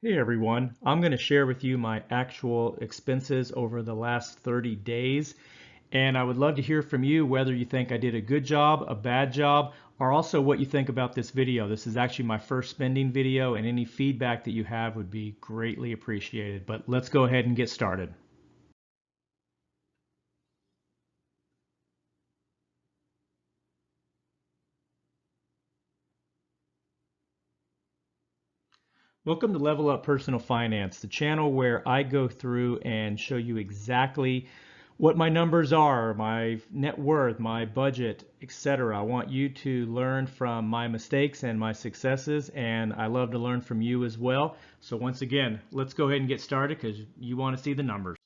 Hey everyone, I'm going to share with you my actual expenses over the last 30 days. And I would love to hear from you whether you think I did a good job, a bad job, or also what you think about this video. This is actually my first spending video, and any feedback that you have would be greatly appreciated. But let's go ahead and get started. Welcome to Level Up Personal Finance, the channel where I go through and show you exactly what my numbers are, my net worth, my budget, etc. I want you to learn from my mistakes and my successes, and I love to learn from you as well. So once again, let's go ahead and get started because you want to see the numbers.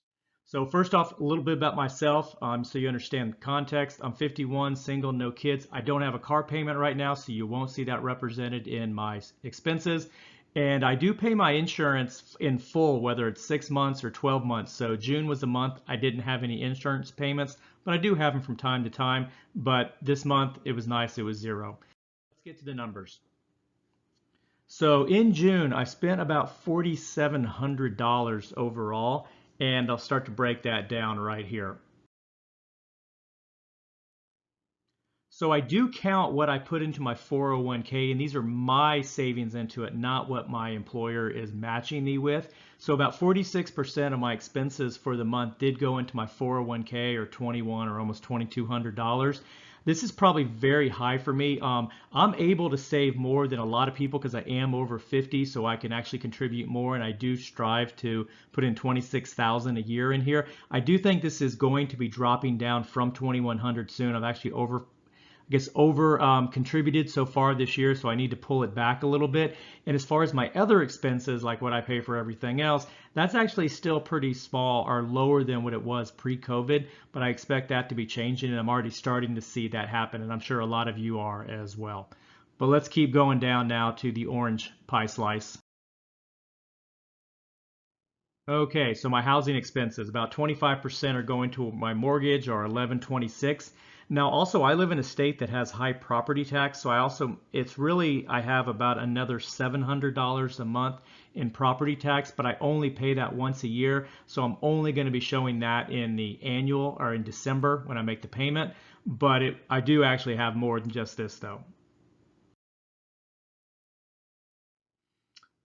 So first off, a little bit about myself, so you understand the context. I'm 51, single, no kids. I don't have a car payment right now, so you won't see that represented in my expenses. And I do pay my insurance in full, whether it's 6 months or 12 months. So June was a month I didn't have any insurance payments, but I do have them from time to time. But this month it was nice, it was zero. Let's get to the numbers. So in June, I spent about $4,700 overall, and I'll start to break that down right here. So I do count what I put into my 401k, and these are my savings into it, not what my employer is matching me with. So about 46% of my expenses for the month did go into my 401k, or 21 or almost $2,200. This is probably very high for me. I'm able to save more than a lot of people because I am over 50, so I can actually contribute more, and I do strive to put in 26,000 a year in here. I do think this is going to be dropping down from 2,100 soon. I've actually over contributed so far this year, so I need to pull it back a little bit. And as far as my other expenses, like what I pay for everything else, that's actually still pretty small, or lower than what it was pre-COVID, but I expect that to be changing, and I'm already starting to see that happen, and I'm sure a lot of you are as well. But let's keep going down now to the orange pie slice. Okay, so my housing expenses, about 25% are going to my mortgage, or 1126. Now, also, I live in a state that has high property tax, so I have about another $700 a month in property tax, but I only pay that once a year, so I'm only going to be showing that in the annual, or in December when I make the payment. But I do actually have more than just this, though.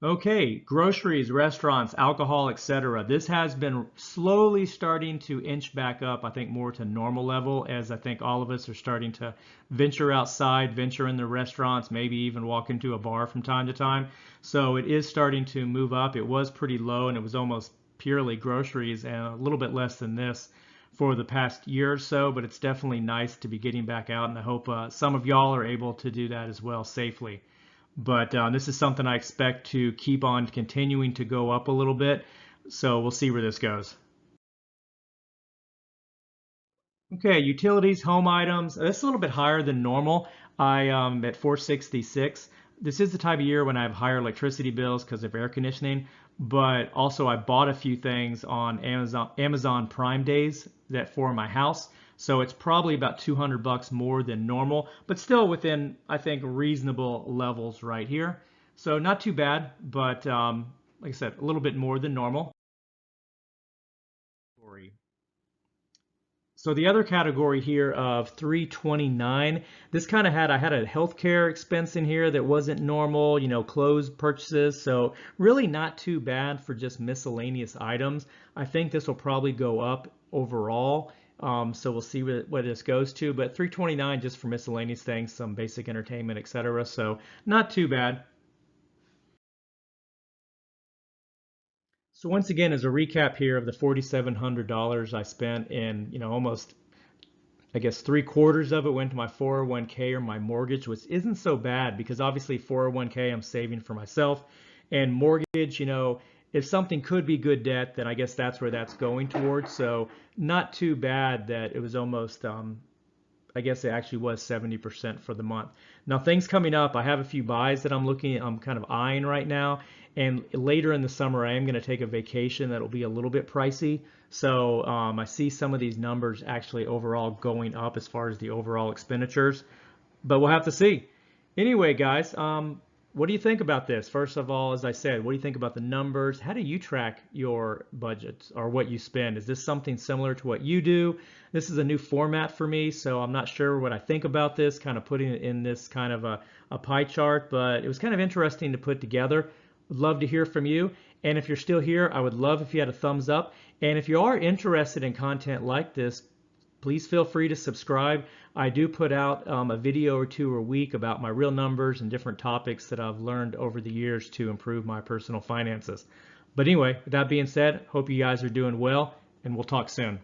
Okay, groceries, restaurants, alcohol, etc. This has been slowly starting to inch back up, I think more to normal level, as I think all of us are starting to venture outside, venture in the restaurants, maybe even walk into a bar from time to time. So it is starting to move up. It was pretty low, and it was almost purely groceries, and a little bit less than this for the past year or so, but it's definitely nice to be getting back out, and I hope some of y'all are able to do that as well safely. But this is something I expect to keep on continuing to go up a little bit. So we'll see where this goes. Okay, utilities, home items. That's a little bit higher than normal. I'm at 466. This is the time of year when I have higher electricity bills because of air conditioning, but also I bought a few things on Amazon Prime Days that for my house. So it's probably about 200 bucks more than normal, but still within, I think, reasonable levels right here. So not too bad, but like I said, a little bit more than normal. So the other category here of 329, this kind of I had a healthcare expense in here that wasn't normal, clothes purchases. So really not too bad for just miscellaneous items. I think this will probably go up overall. So we'll see what this goes to, but 329 just for miscellaneous things, some basic entertainment, etc. So not too bad. So once again, as a recap here of the $4,700 I spent in, almost, I guess, 3/4 of it went to my 401k or my mortgage, which isn't so bad because obviously 401k I'm saving for myself, and mortgage, if something could be good debt, then I guess that's where that's going towards. So not too bad that it was almost, I guess it actually was 70% for the month. Now things coming up, I have a few buys that I'm kind of eyeing right now. And later in the summer, I am going to take a vacation that'll be a little bit pricey. So I see some of these numbers actually overall going up as far as the overall expenditures, but we'll have to see. Anyway, guys, what do you think about this? First of all, as I said, what do you think about the numbers? How do you track your budgets or what you spend? Is this something similar to what you do? This is a new format for me, so I'm not sure what I think about this, kind of putting it in this kind of a pie chart, but it was kind of interesting to put together. Would love to hear from you. And if you're still here, I would love if you had a thumbs up. And if you are interested in content like this, please feel free to subscribe. I do put out a video or two a week about my real numbers and different topics that I've learned over the years to improve my personal finances. But anyway, with that being said, hope you guys are doing well, and we'll talk soon.